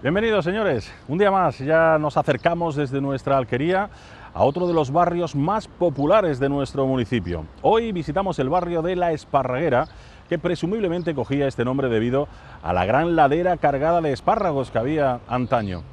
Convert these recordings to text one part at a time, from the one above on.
Bienvenidos, señores. Un día más ya nos acercamos desde nuestra alquería a otro de los barrios más populares de nuestro municipio. Hoy visitamos el barrio de La Esparraguera, que presumiblemente cogía este nombre debido a la gran ladera cargada de espárragos que había antaño.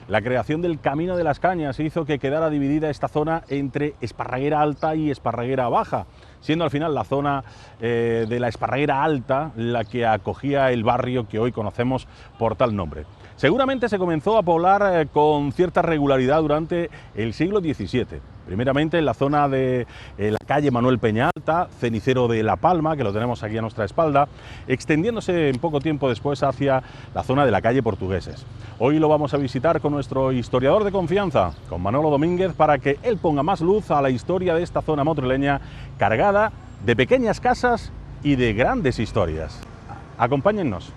La creación del Camino de las Cañas hizo que quedara dividida esta zona entre Esparraguera Alta y Esparraguera Baja, siendo al final la zona de la Esparraguera Alta la que acogía el barrio que hoy conocemos por tal nombre. Seguramente se comenzó a poblar con cierta regularidad durante el siglo XVII, primeramente en la zona de la calle Manuel Peñalta, cenicero de La Palma, que lo tenemos aquí a nuestra espalda, extendiéndose en poco tiempo después hacia la zona de la calle Portugueses. Hoy lo vamos a visitar con nuestro historiador de confianza, con Manolo Domínguez, para que él ponga más luz a la historia de esta zona motrileña cargada de pequeñas casas y de grandes historias. Acompáñennos.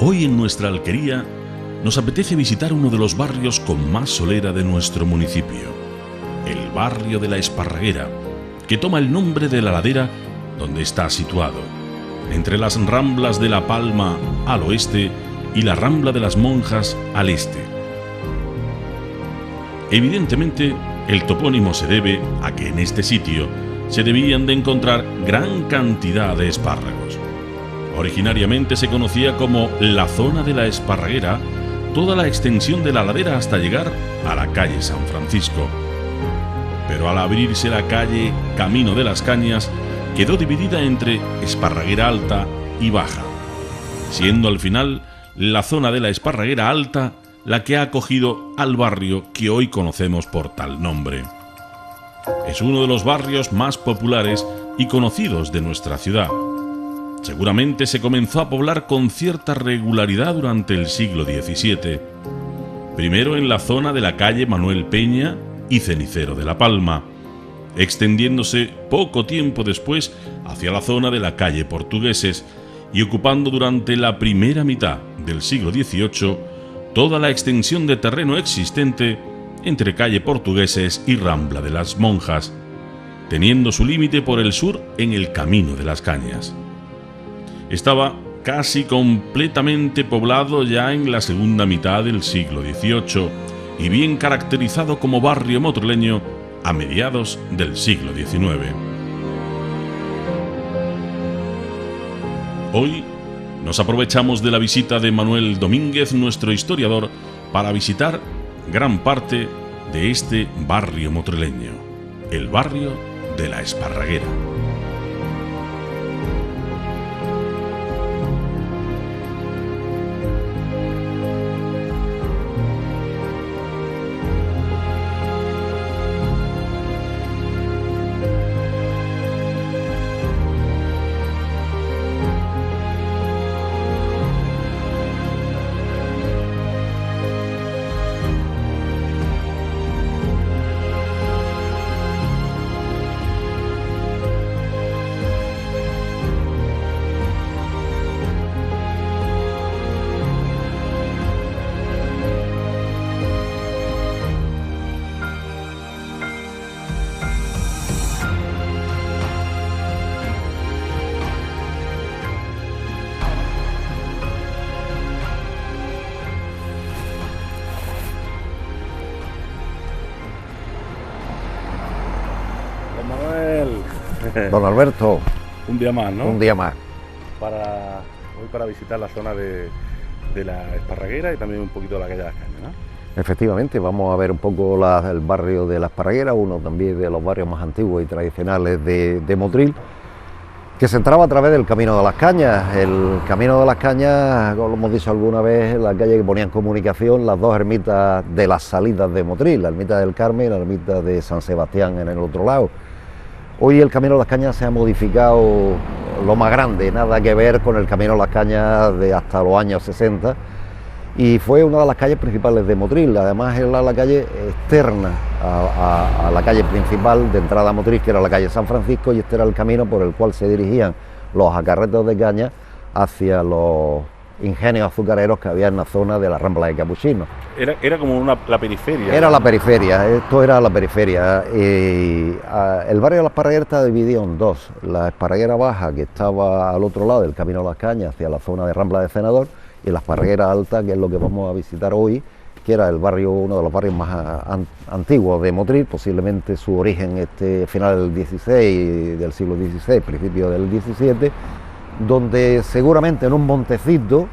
Hoy en nuestra alquería nos apetece visitar uno de los barrios con más solera de nuestro municipio, el barrio de La Esparraguera, que toma el nombre de la ladera donde está situado, entre las Ramblas de La Palma al oeste y la Rambla de las Monjas al este. Evidentemente, el topónimo se debe a que en este sitio se debían de encontrar gran cantidad de espárragos. Originariamente se conocía como la zona de La Esparraguera toda la extensión de la ladera hasta llegar a la calle San Francisco. Pero al abrirse la calle Camino de las Cañas, quedó dividida entre Esparraguera Alta y Baja, siendo al final la zona de la Esparraguera Alta la que ha acogido al barrio que hoy conocemos por tal nombre. Es uno de los barrios más populares y conocidos de nuestra ciudad. Seguramente se comenzó a poblar con cierta regularidad durante el siglo XVII, primero en la zona de la calle Manuel Peña y cenicero de La Palma, extendiéndose poco tiempo después hacia la zona de la calle Portugueses y ocupando durante la primera mitad del siglo XVIII toda la extensión de terreno existente entre calle Portugueses y Rambla de las Monjas, teniendo su límite por el sur en el Camino de las Cañas. Estaba casi completamente poblado ya en la segunda mitad del siglo XVIII y bien caracterizado como barrio motrileño a mediados del siglo XIX. Hoy nos aprovechamos de la visita de Manuel Domínguez, nuestro historiador, para visitar gran parte de este barrio motrileño, el barrio de La Esparraguera. Don Manuel. Don Alberto. Un día más, ¿no? Un día más. Hoy para visitar la zona de la Esparraguera y también un poquito de la calle de las Cañas, ¿no? Efectivamente, vamos a ver un poco el barrio de La Esparraguera, uno también de los barrios más antiguos y tradicionales de Motril, que se entraba a través del Camino de las Cañas. El Camino de las Cañas, como lo hemos dicho alguna vez, la calle que ponía en comunicación las dos ermitas de las salidas de Motril, la ermita del Carmen y la ermita de San Sebastián en el otro lado. Hoy el Camino de las Cañas se ha modificado lo más grande, nada que ver con el Camino de las Cañas de hasta los años 60, y fue una de las calles principales de Motril. Además era la calle externa a la calle principal de entrada a Motril, que era la calle San Francisco, y este era el camino por el cual se dirigían los acarretos de caña hacia los ingenios azucareros que había en la zona de la Rambla de Capuchinos. Era como la periferia. Era la periferia, esto era la periferia. El barrio de La Esparraguera está dividido en dos: la Esparraguera Baja, que estaba al otro lado del Camino de las Cañas, hacia la zona de Rambla de Senador, y la Esparraguera Alta, que es lo que vamos a visitar hoy, que era el barrio, uno de los barrios más antiguos de Motril, posiblemente su origen final del XVI, del siglo XVI, principio del XVII, donde seguramente en un montecito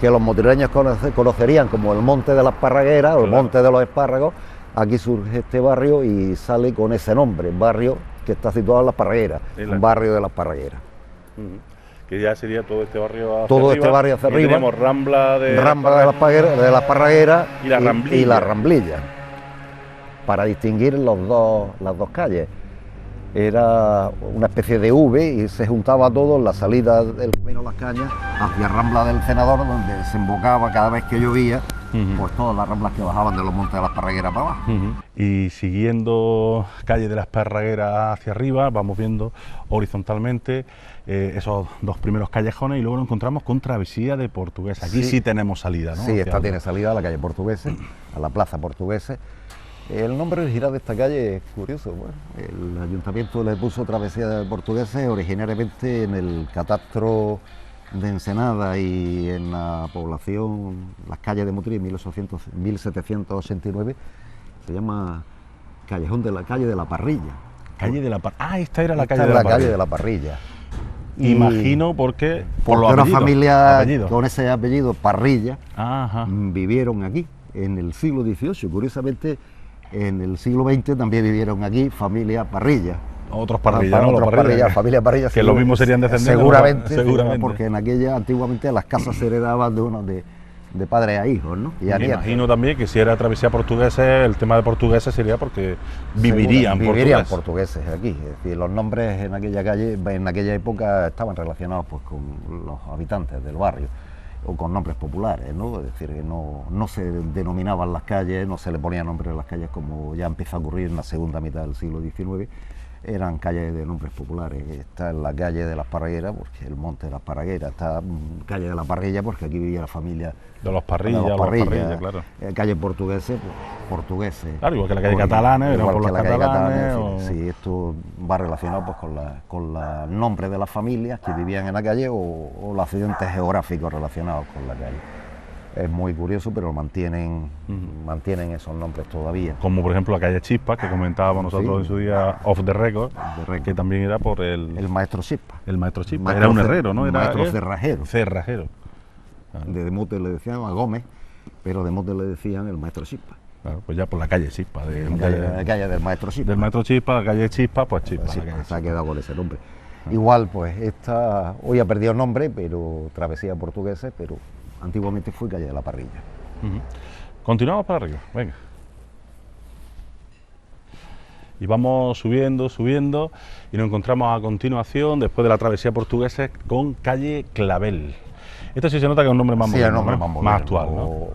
que los motrileños conocerían como el Monte de la Esparraguera o el Monte de los Espárragos, aquí surge este barrio y sale con ese nombre, barrio que está situado en La Esparraguera, un barrio de La Esparraguera. Que ya sería todo este barrio hacia todo arriba. Este barrio hacia arriba. Tenemos Rambla de la Esparraguera y la Ramblilla, para distinguir las dos calles. Era una especie de V y se juntaba todo en la salida del Camino de las Cañas hacia Rambla del Senador, donde desembocaba cada vez que llovía, pues todas las ramblas que bajaban de los montes de la Esparraguera para abajo. Y siguiendo calle de la Esparraguera hacia arriba, vamos viendo horizontalmente esos dos primeros callejones, y luego nos encontramos con Travesía de Portuguesa. Aquí sí tenemos salida, ¿no? Sí, esta tiene salida a la calle Portuguesa, a la plaza Portuguesa. El nombre original de esta calle es curioso. Bueno, el ayuntamiento le puso Travesía de Portuguesa originariamente en el catastro de Ensenada y en la población, las calles de Motril, 1789, se llama Callejón de la Calle de la Parrilla. Calle de la Parrilla. Esta era la calle de la Parrilla. Imagino porque una familia con ese apellido, Parrilla, vivieron aquí en el siglo XVIII. Curiosamente, en el siglo XX también vivieron aquí familia Parrilla. Otros Parrilla, ¿no? Familia Parrilla. Que lo mismo serían descendientes. Seguramente, porque en antiguamente las casas se heredaban de padre a hijos, ¿no? Y imagino también que si era Travesía Portuguesa, el tema de portugueses sería porque vivirían portugueses aquí. Es decir, los nombres en aquella calle, en aquella época, estaban relacionados pues con los habitantes del barrio, o con nombres populares, ¿no? Es decir, que no se denominaban las calles, no se le ponía nombre a las calles como ya empieza a ocurrir en la segunda mitad del siglo XIX. Eran calles de nombres populares. Está en la calle de la Esparraguera, porque el Monte de la Esparraguera, está calle de la Parrilla, porque aquí vivía la familia de los Parrilla, claro. Calle Portugueses, portugueses. Claro, igual que la calle Catalana, igual que la calle catalanes. Sí, esto va relacionado pues con el nombre de las familias que vivían en la calle o los accidentes geográficos relacionados con la calle. Es muy curioso, pero mantienen esos nombres todavía. Como por ejemplo la calle Chispa, que comentábamos nosotros en su día off the record, que también era por el maestro Chispa. El maestro Chispa, era un herrero, ¿no? Era maestro cerrajero. Cerrajero. De mote le decían a Gómez, pero de mote le decían el maestro Chispa. Claro, pues ya por la calle Chispa. La calle del maestro Chispa. Del maestro Chispa, la calle Chispa, pues Chispa. Se ha quedado con ese nombre. Igual, pues esta hoy ha perdido nombre, pero Travesía Portuguesa, pero antiguamente fue calle de la Parrilla. Continuamos para arriba, venga. Y vamos subiendo, y nos encontramos a continuación, después de la Travesía Portuguesa, con calle Clavel. Este sí se nota que es un nombre más moderno, más actual, ¿no?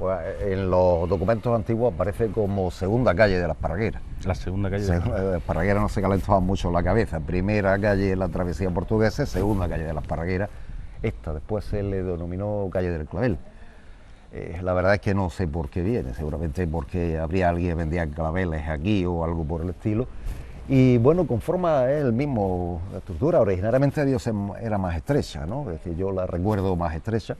En los documentos antiguos aparece como segunda calle de la Esparraguera. La segunda calle de la Esparraguera. No se calentaba mucho la cabeza. Primera calle de la Travesía Portuguesa, segunda calle de la Esparraguera. Esta después se le denominó calle del Clavel. La verdad es que no sé por qué viene, seguramente porque habría alguien que vendía claveles aquí o algo por el estilo. Y bueno, conforma el mismo estructura. Originariamente Dios era más estrecha, ¿no? Es decir, yo la recuerdo más estrecha.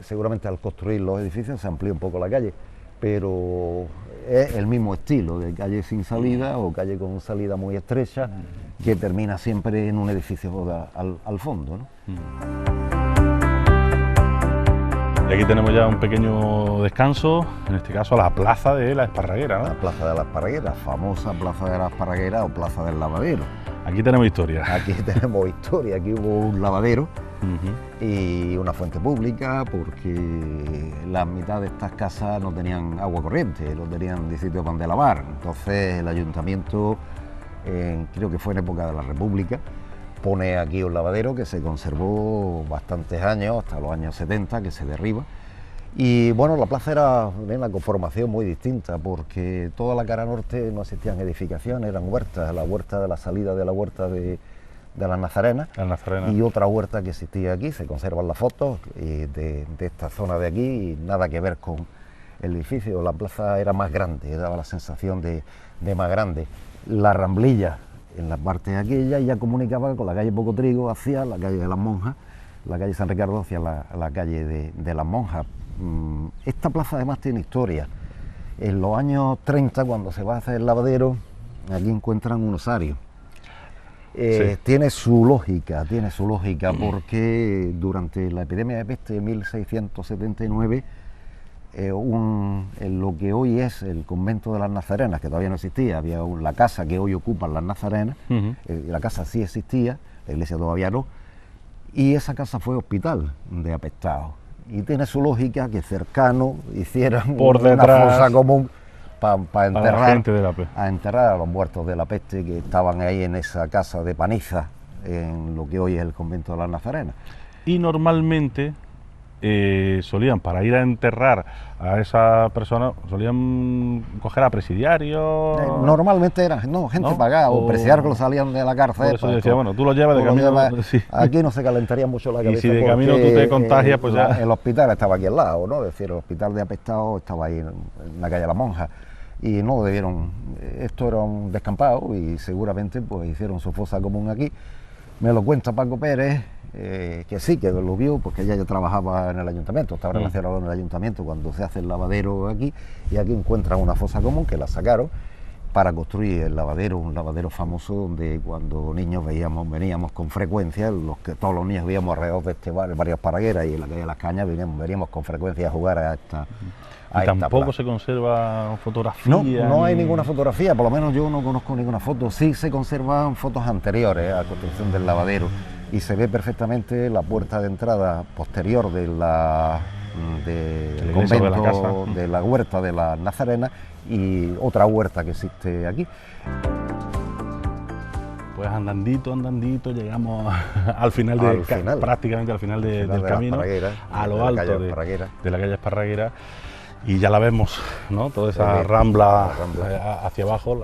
Seguramente al construir los edificios se amplió un poco la calle, pero es el mismo estilo de calle sin salida o calle con salida muy estrecha, que termina siempre en un edificio al fondo, ¿no? Y aquí tenemos ya un pequeño descanso, en este caso la plaza de la Esparraguera, ¿no? La plaza de la Esparraguera, famosa plaza de la Esparraguera o plaza del lavadero. Aquí tenemos historia. Aquí tenemos historia, aquí hubo un lavadero y una fuente pública, porque la mitad de estas casas no tenían agua corriente, no tenían de sitio donde lavar. Entonces el ayuntamiento, creo que fue en época de la República, pone aquí un lavadero que se conservó bastantes años, hasta los años 70, que se derriba. Y bueno, la plaza era de una conformación muy distinta, porque toda la cara norte no existían edificaciones, eran huertas, la huerta de la salida de la huerta de las Nazarenas, y otra huerta que existía aquí. Se conservan las fotos de esta zona de aquí, y nada que ver con el edificio. La plaza era más grande, daba la sensación de más grande. La ramblilla en la parte aquella ya comunicaba con la calle Pocotrigo hacia la calle de las Monjas, la calle San Ricardo hacia la calle de las Monjas. Esta plaza además tiene historia. En los años 30, cuando se va a hacer el lavadero, aquí encuentran un osario. Sí. Tiene su lógica, porque durante la epidemia de peste de 1679, en lo que hoy es el convento de las Nazarenas, que todavía no existía, había la casa que hoy ocupan las Nazarenas, la casa sí existía, la iglesia todavía no, y esa casa fue hospital de apestados. Y tiene su lógica que cercano hicieran una fosa común para enterrar a los muertos de la peste que estaban ahí en esa casa de Paniza, en lo que hoy es el convento de las Nazarenas. Y normalmente solían, para ir a enterrar a esa persona, solían coger a presidiarios. Normalmente eran gente pagada, o presidiarios que lo salían de la cárcel. Por eso decía, bueno, tú lo llevas de camino. Sí. Aquí no se calentaría mucho la cabeza. Y si de camino tú te contagias, pues ya. El hospital estaba aquí al lado, ¿no? Es decir, el hospital de apestados estaba ahí en la calle La Monja. Y no debieron, esto era un descampado, y seguramente pues hicieron su fosa común aquí. Me lo cuenta Paco Pérez, que sí, que lo vio, porque ella ya trabajaba en el ayuntamiento, estaba relacionado en el ayuntamiento cuando se hace el lavadero aquí, y aquí encuentran una fosa común que la sacaron para construir el lavadero, un lavadero famoso donde cuando niños veníamos con frecuencia, todos los niños veíamos alrededor de este barrio, varias Esparragueras, y en la calle de las Cañas veníamos con frecuencia a jugar a esta. ¿Y tampoco se conserva fotografía? No hay ninguna fotografía, por lo menos yo no conozco ninguna foto. Sí se conservan fotos anteriores a la construcción del lavadero, y se ve perfectamente la puerta de entrada posterior del convento, de la huerta de las Nazarenas, y otra huerta que existe aquí. Pues andandito, llegamos al final, prácticamente al final del camino, a lo alto de la calle Esparraguera, y ya la vemos, ¿no? Toda esa rambla hacia abajo,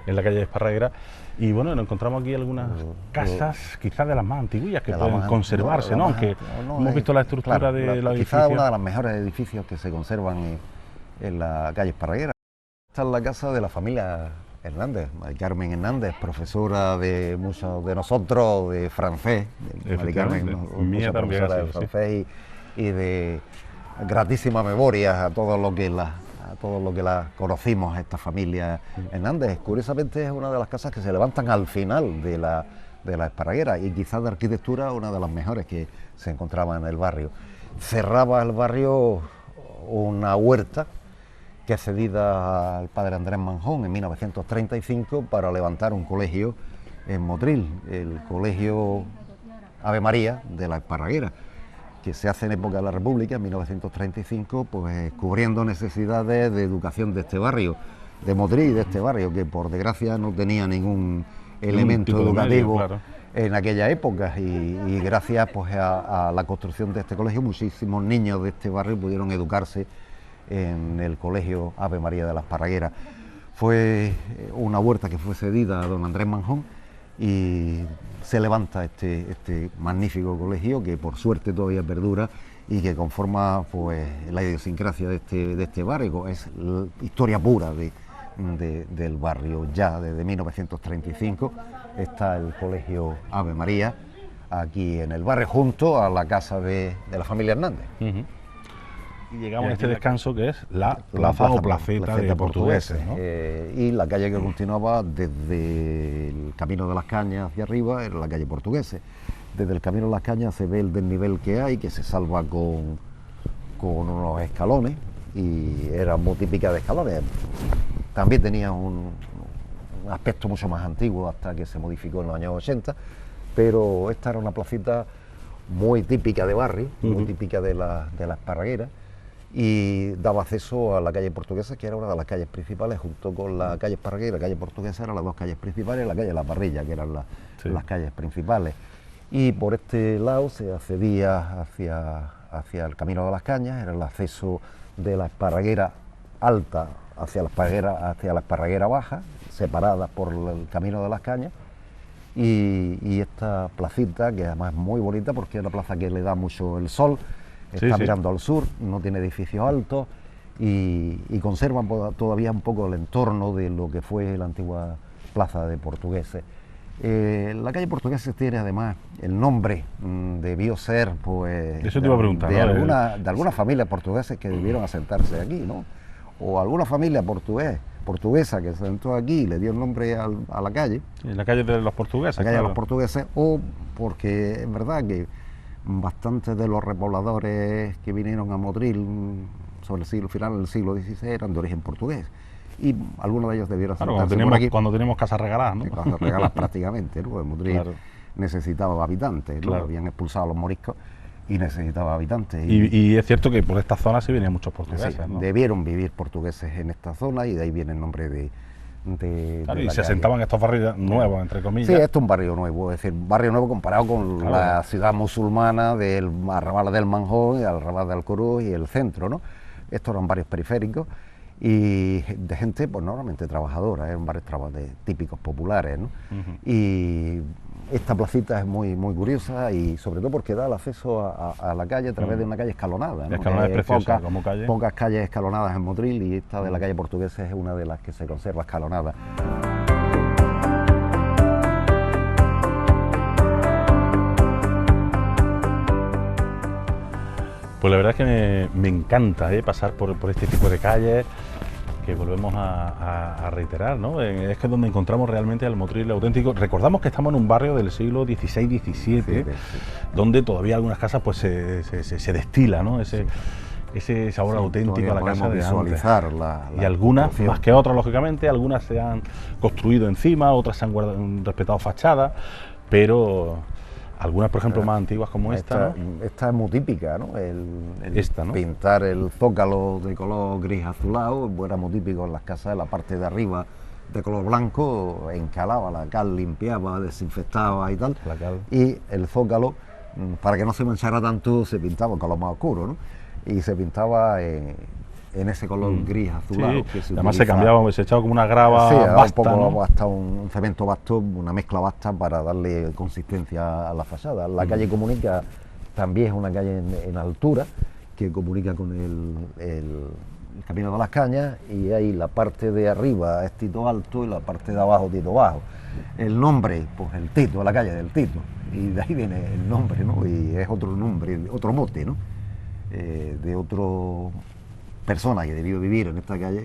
en la calle Esparraguera. Y bueno, nos encontramos aquí algunas casas, quizás de las más antiguas, que pueden conservarse, ¿no? Aunque hemos visto la estructura de la edificio. Quizás una de las mejores edificios que se conservan en la calle Esparraguera. Esta es la casa de la familia Hernández, Carmen Hernández, profesora de muchos de nosotros de francés, mía también, profesora de francés, y de gratísima memoria a todos los que la conocimos, a esta familia Hernández. Curiosamente es una de las casas que se levantan al final de la Esparraguera, y quizás de arquitectura una de las mejores que se encontraba en el barrio. Cerraba el barrio una huerta que es cedida al padre Andrés Manjón en 1935 para levantar un colegio en Motril, el colegio Ave María de la Esparraguera, que se hace en época de la República, en 1935, pues cubriendo necesidades de educación de este barrio, de Motril, de este barrio, que por desgracia no tenía ningún elemento educativo en aquella época, y gracias pues a la construcción de este colegio, muchísimos niños de este barrio pudieron educarse en el colegio Ave María de la Esparraguera. Fue una huerta que fue cedida a don Andrés Manjón, y se levanta este magnífico colegio que por suerte todavía perdura y que conforma pues la idiosincrasia de este barrio. Es historia pura del barrio. Ya desde 1935 está el colegio Ave María aquí en el barrio, junto a la casa de la familia Hernández. Y llegamos a este descanso que es la plaza o placeta de Portugueses, ¿no? Y la calle que continuaba desde el Camino de las Cañas hacia arriba era la calle Portugueses. Desde el Camino de las Cañas se ve el desnivel que hay, que se salva con con unos escalones, y era muy típica de escalones. También tenía un aspecto mucho más antiguo hasta que se modificó en los años 80, pero esta era una placita muy típica de barrio, muy típica de la Esparraguera, y daba acceso a la calle Portuguesa, que era una de las calles principales, junto con la calle Esparraguera y la calle Portuguesa eran las dos calles principales, la calle La Parrilla, que eran las calles principales. Y por este lado se accedía hacia el Camino de las Cañas, era el acceso de la Esparraguera alta hacia la Esparraguera baja, separadas por el Camino de las Cañas, y esta placita, que además es muy bonita porque es una plaza que le da mucho el sol, está mirando al sur, no tiene edificios altos y conserva todavía un poco el entorno de lo que fue la antigua plaza de Portugueses. La calle Portugueses tiene además el nombre, debió ser pues eso te iba a preguntar, de algunas familias portuguesas que debieron asentarse aquí, ¿no? O alguna familia portuguesa que se sentó aquí y le dio el nombre a la calle. La calle de los portugueses. La calle de los portugueses, o porque es verdad que bastantes de los repobladores que vinieron a Motril sobre el final del siglo XVI eran de origen portugués. Y algunos de ellos debieron sentarse por aquí. Cuando teníamos casas regaladas, ¿no? Casas regaladas prácticamente, ¿no? Motril necesitaba habitantes, ¿no? Habían expulsado a los moriscos y necesitaba habitantes. Y es cierto que por esta zona sí venían muchos portugueses, sí, ¿no? Debieron vivir portugueses en esta zona y de ahí viene el nombre de claro, y se asentaban estos barrios nuevos, entre comillas. Sí, esto es un barrio nuevo, es decir, barrio nuevo comparado con la ciudad musulmana del arrabal del Manjón, el arrabal de Alcorú y el centro, ¿no? Estos eran barrios periféricos y de gente, pues normalmente trabajadora, eran barrios típicos populares, ¿no? Y esta placita es muy curiosa y sobre todo porque da el acceso a la calle a través de una calle escalonada, ¿no? Escalonada es preciosa como calle. Pocas calles escalonadas en Motril y esta de la calle Portuguesa es una de las que se conserva escalonada. Pues la verdad es que me encanta pasar por este tipo de calles, que volvemos a reiterar, ¿no? Es que es donde encontramos realmente al Motril auténtico. Recordamos que estamos en un barrio del siglo XVI-XVII, donde todavía algunas casas pues se destila, ¿no? Ese sabor auténtico a la casa de antes. Y algunas, más que otras lógicamente, algunas se han construido encima, otras se han respetado fachadas, pero algunas, por ejemplo, más antiguas como esta, ¿no? Esta es muy típica, ¿no? Esta, ¿no? Pintar el zócalo de color gris azulado, era muy típico en las casas, en la parte de arriba de color blanco, encalaba la cal, limpiaba, desinfectaba y tal. La cal. Y el zócalo, para que no se manchara tanto, se pintaba en color más oscuro, ¿no? Y se pintaba en ese color gris azulado. Sí, que además se cambiaba, se echaba como una grava basta, un poco ¿no? Basta, un cemento basto, una mezcla basta para darle consistencia a la fachada. La calle comunica, también es una calle en altura, que comunica con el Camino de las Cañas, y ahí la parte de arriba es Tito Alto y la parte de abajo Tito Bajo. El nombre, pues el Tito, la calle del Tito, y de ahí viene el nombre, ¿no? Y es otro nombre, otro mote, ¿no? De otro persona que debió vivir en esta calle,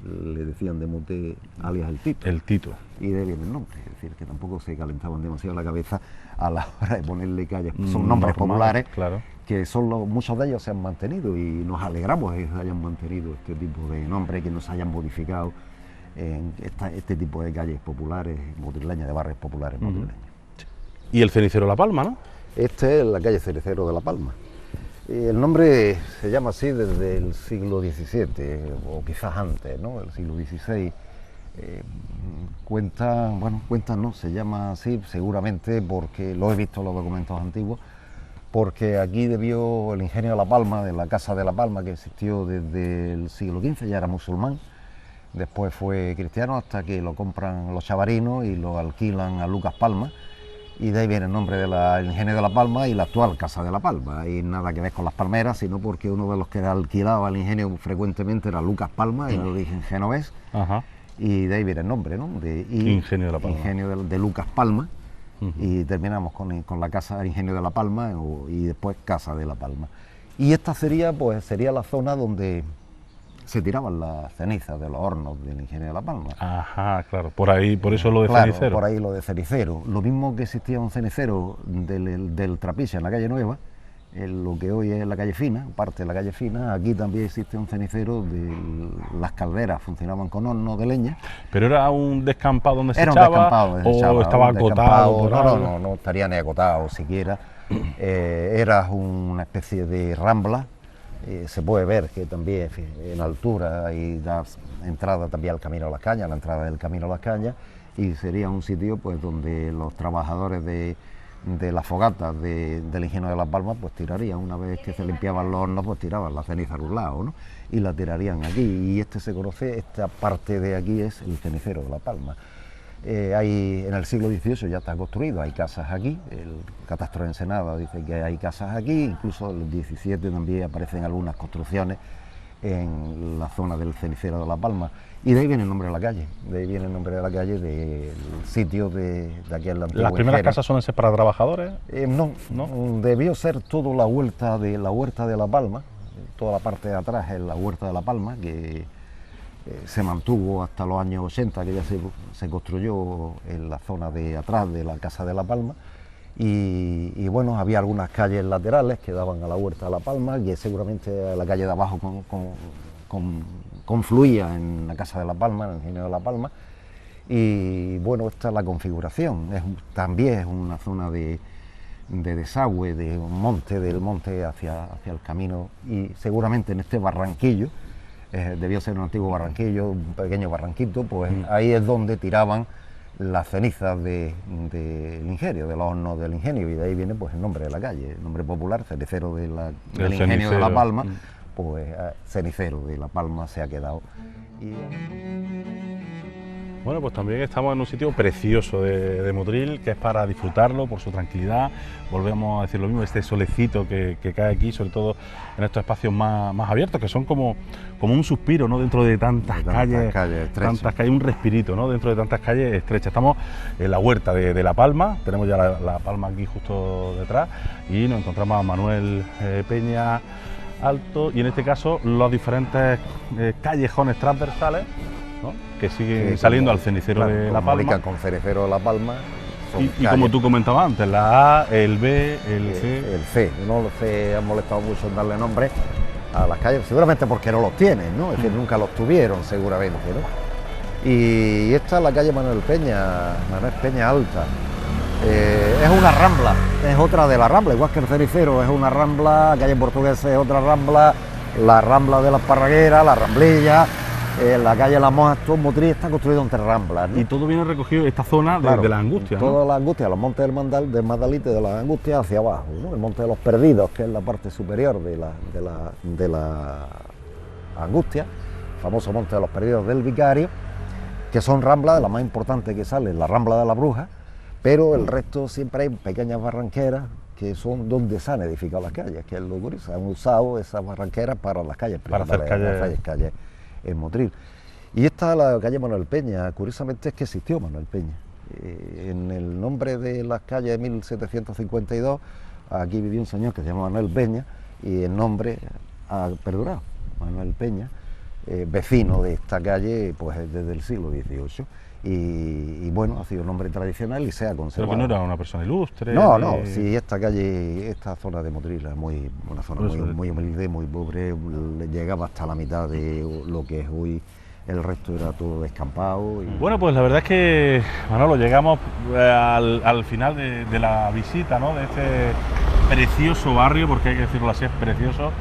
le decían de mote alias el Tito. El Tito. Y de ahí viene el nombre, es decir, que tampoco se calentaban demasiado la cabeza a la hora de ponerle calles. Son nombres populares, claro, que muchos de ellos se han mantenido y nos alegramos de que se hayan mantenido este tipo de nombres, que no se hayan modificado en este tipo de calles populares motrileñas, de barrios populares motrileños. Y el Cenicero La Palma, ¿no? Este es la calle Cenicero de La Palma. El nombre se llama así desde el siglo XVII, o quizás antes, ¿no? El siglo XVI. Se llama así seguramente porque lo he visto en los documentos antiguos, porque aquí debió el ingenio de La Palma, de la Casa de La Palma, que existió desde el siglo XV, ya era musulmán, después fue cristiano hasta que lo compran los chavarinos y lo alquilan a Lucas Palma, y de ahí viene el nombre del ingenio de La Palma y la actual Casa de La Palma. Y nada que ver con las palmeras, sino porque uno de los que alquilaba el ingenio frecuentemente era Lucas Palma, era de origen genovés. Ajá. Y de ahí viene el nombre, ¿no? Ingenio de La Palma. Ingenio de Lucas Palma. Y terminamos con la casa del ingenio de La Palma y después Casa de La Palma. Y esta sería la zona donde se tiraban las cenizas de los hornos del ingenio de La Palma. Ajá, claro, por ahí, por eso lo de claro, cenicero. Por ahí lo de cenicero. Lo mismo que existía un cenicero del Trapiche en la calle Nueva, en lo que hoy es la calle Fina, parte de la calle Fina. Aquí también existe un cenicero de las calderas, funcionaban con hornos de leña. ¿Pero era un descampado donde se Era un echaba, descampado, o estaba acotado? Por algo? No estaría ni acotado siquiera. Era una especie de rambla. Se puede ver que también en altura hay da entrada también al Camino a las Cañas, la entrada del Camino a las Cañas, y sería un sitio pues donde los trabajadores de las fogatas del ingenio de Las Palmas pues tirarían, una vez que se limpiaban los hornos, pues tiraban la ceniza a un lado, ¿no? Y la tirarían aquí, y se conoce, esta parte de aquí es el cenicero de La Palma. En el siglo XVIII ya está construido, hay casas aquí, el catastro de Ensenada dice que hay casas aquí, incluso en el XVII también aparecen algunas construcciones en la zona del cenicero de La Palma, y de ahí viene el nombre de la calle, del sitio de aquel antiguo ¿Las primeras ingenio. casas suelen ser para trabajadores? No, debió ser toda la huerta de La Palma, toda la parte de atrás es la huerta de La Palma, que se mantuvo hasta los años 80, que ya se construyó en la zona de atrás de la casa de La Palma, y bueno, había algunas calles laterales que daban a la huerta de La Palma, que seguramente la calle de abajo confluía en la casa de La Palma, en el ingenio de La Palma, y bueno, esta es la configuración, también es una zona de desagüe del monte hacia el camino, y seguramente en este barranquillo, debió ser un antiguo barranquillo, un pequeño barranquito, pues ahí es donde tiraban las cenizas del ingenio, de los hornos del ingenio, y de ahí viene pues el nombre de la calle, el nombre popular, cenicero del ingenio de La Palma, pues cenicero de La Palma se ha quedado. Bueno, pues también estamos en un sitio precioso de Motril, que es para disfrutarlo por su tranquilidad. Volvemos a decir lo mismo, este solecito que cae aquí, sobre todo en estos espacios más abiertos, que son como un suspiro, ¿no? Dentro de tantas calles, un respirito, ¿no? Dentro de tantas calles estrechas. Estamos en la huerta de La Palma, tenemos ya la Palma aquí justo detrás, y nos encontramos a Manuel Peña Alto, y en este caso los diferentes callejones transversales, ¿no? Que siguen saliendo al cenicero de La Palma. Con cenicero de La Palma. Y como tú comentabas antes, la A, el B, el C. El C, no se ha molestado mucho en darle nombre a las calles, seguramente porque no los tienen, ¿no? Es decir, nunca los tuvieron, seguramente, ¿no? Y esta es la calle Manuel Peña Alta. Es una rambla, es otra de la rambla, igual que el cenicero es una rambla, calle Portuguesa es otra rambla, la rambla de la Esparraguera, la Ramblilla. La calle Las Monjas, todo Motril está construido entre ramblas, ¿no? Y todo viene recogido en esta zona de la Angustia, ¿no? Toda la Angustia, los montes del Magdalite, de la Angustia hacia abajo, ¿no? El monte de los Perdidos, que es la parte superior de la Angustia, el famoso monte de los Perdidos del Vicario, que son ramblas, de las más importantes que salen, la Rambla de la Bruja, pero el resto siempre hay pequeñas barranqueras que son donde se han edificado las calles, que es lo curioso, han usado esas barranqueras para las calles, para hacer calles en Motril. Y esta, la calle Manuel Peña, curiosamente es que existió Manuel Peña. En el nombre de las calles de 1752, aquí vivió un señor que se llama Manuel Peña, y el nombre ha perdurado, Manuel Peña, vecino de esta calle pues desde el siglo XVIII. Y bueno, ha sido un nombre tradicional y se ha conservado. Pero que no era una persona ilustre. No, sí, esta calle, esta zona de Motril es una zona muy humilde, muy pobre, llegaba hasta la mitad de lo que es hoy, el resto era todo descampado. Bueno, pues la verdad es que, Manolo, llegamos al final de la visita, ¿no? De este precioso barrio, porque hay que decirlo así, es precioso.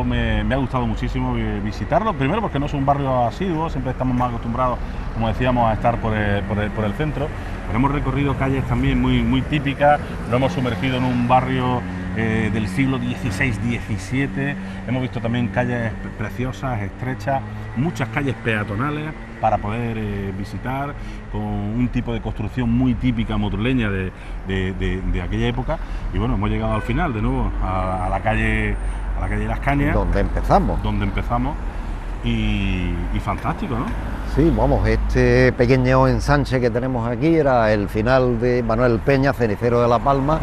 Me ha gustado muchísimo visitarlo, primero porque no es un barrio asiduo, siempre estamos más acostumbrados, como decíamos, a estar por el centro, pero hemos recorrido calles también muy típicas, nos hemos sumergido en un barrio del siglo XVI-XVII, hemos visto también calles preciosas, estrechas, muchas calles peatonales para poder visitar, con un tipo de construcción muy típica motrileña de aquella época, y bueno, hemos llegado al final de nuevo a la calle de Las Cañas, donde empezamos y fantástico, ¿no? Sí, vamos, este pequeño ensanche que tenemos aquí era el final de Manuel Peña, cenicero de La Palma,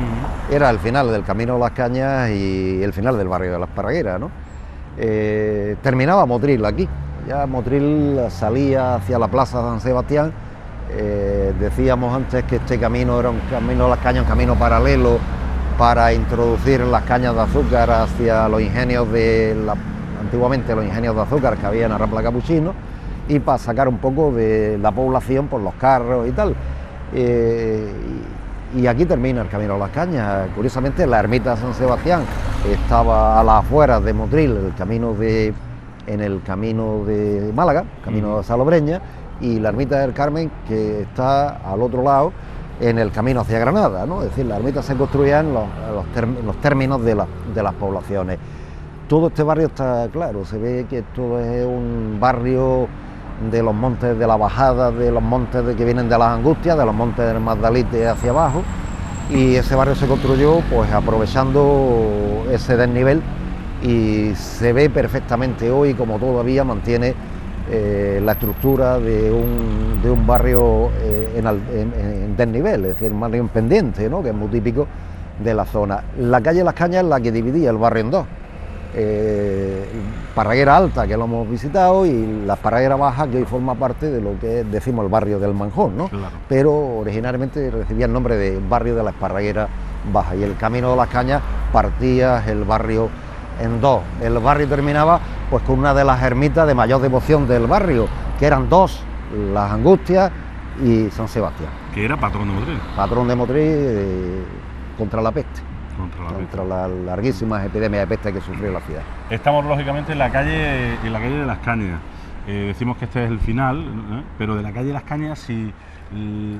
era el final del Camino de Las Cañas y el final del barrio de La Esparraguera, ¿no? Terminaba Motril aquí, ya Motril salía hacia la plaza San Sebastián. Decíamos antes que este camino era un camino de Las Cañas, un camino paralelo para introducir las cañas de azúcar hacia los ingenios antiguamente los ingenios de azúcar que había en la Rambla Capuchino, y para sacar un poco de la población por los carros y tal. Y aquí termina el Camino de las Cañas. Curiosamente, la ermita de San Sebastián estaba a las afueras de Motril, en el camino de Málaga, camino de Salobreña, y la ermita del Carmen, que está al otro lado, en el camino hacia Granada, ¿no? Es decir, la ermita se construía en los términos de las poblaciones. Todo este barrio está claro, se ve que esto es un barrio de los montes de la Bajada, de los montes que vienen de las Angustias, de los montes del Magdalite hacia abajo, y ese barrio se construyó pues aprovechando ese desnivel, y se ve perfectamente hoy como todavía mantiene la estructura de un barrio en desnivel, es decir, un barrio en pendiente, ¿no? Que es muy típico de la zona. La calle Las Cañas es la que dividía el barrio en dos. Parraguera Alta, que lo hemos visitado, y la Parraguera Baja, que hoy forma parte de lo que decimos el barrio del Manjón, ¿no? Claro. Pero originalmente recibía el nombre de barrio de la Esparraguera Baja, y el Camino de las Cañas partía el barrio en dos. El barrio terminaba pues con una de las ermitas de mayor devoción del barrio, que eran dos, las Angustias y San Sebastián. Que era patrón de Motril. Patrón de Motril contra la peste. Contra las larguísimas epidemias de peste que sufrió la ciudad. Estamos lógicamente en la calle de Las Cañas. Decimos que este es el final, pero de la calle de Las Cañas, si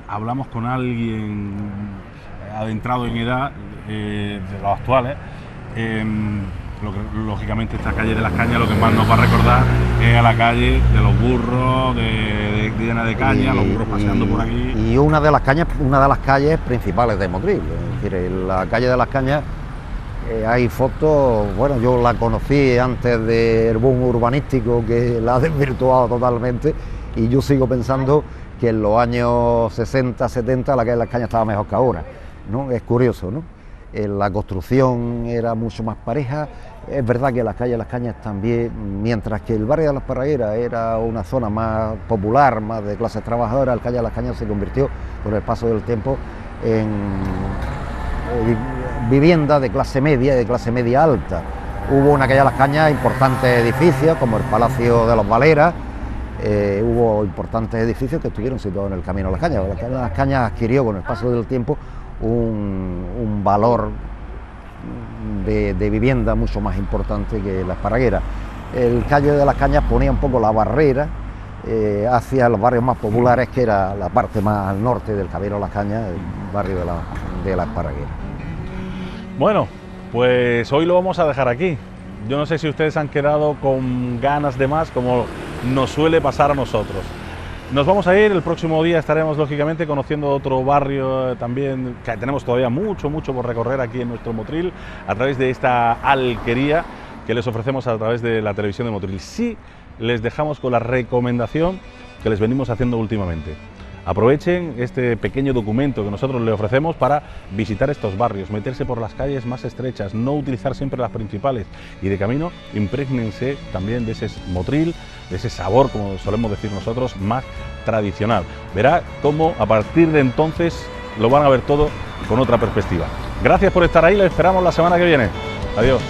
hablamos con alguien adentrado en edad, de los actuales, lógicamente esta calle de Las Cañas lo que más nos va a recordar es a la calle de los burros, llena de caña, los burros paseando por aquí. Y una de las calles principales de Motril, es decir, en la calle de Las Cañas hay fotos, bueno, yo la conocí antes del boom urbanístico que la ha desvirtuado totalmente, y yo sigo pensando que en los años 60, 70 la calle de Las Cañas estaba mejor que ahora, ¿no? Es curioso, ¿no? La construcción era mucho más pareja. Es verdad que la calle de Las Cañas también, mientras que el barrio de las Parragueras era una zona más popular, más de clases trabajadoras, la calle de Las Cañas se convirtió con el paso del tiempo en vivienda de clase media y de clase media alta. Hubo en la calle de Las Cañas importantes edificios como el Palacio de los Valeras, hubo importantes edificios que estuvieron situados en el Camino de Las Cañas. La calle de Las Cañas adquirió con el paso del tiempo un valor de vivienda mucho más importante que la Esparraguera. El calle de Las Cañas ponía un poco la barrera hacia los barrios más populares, que era la parte más al norte del Camino de Las Cañas, el barrio de la Esparraguera. Bueno, pues hoy lo vamos a dejar aquí. Yo no sé si ustedes han quedado con ganas de más, como nos suele pasar a nosotros. Nos vamos a ir, el próximo día estaremos lógicamente conociendo otro barrio también, que tenemos todavía mucho por recorrer aquí en nuestro Motril, a través de esta alquería que les ofrecemos a través de la televisión de Motril. Sí, les dejamos con la recomendación que les venimos haciendo últimamente. Aprovechen este pequeño documento que nosotros les ofrecemos para visitar estos barrios, meterse por las calles más estrechas, no utilizar siempre las principales, y de camino imprégnense también de ese Motril, de ese sabor, como solemos decir nosotros, más tradicional. Verá cómo a partir de entonces lo van a ver todo con otra perspectiva. Gracias por estar ahí, les esperamos la semana que viene. Adiós.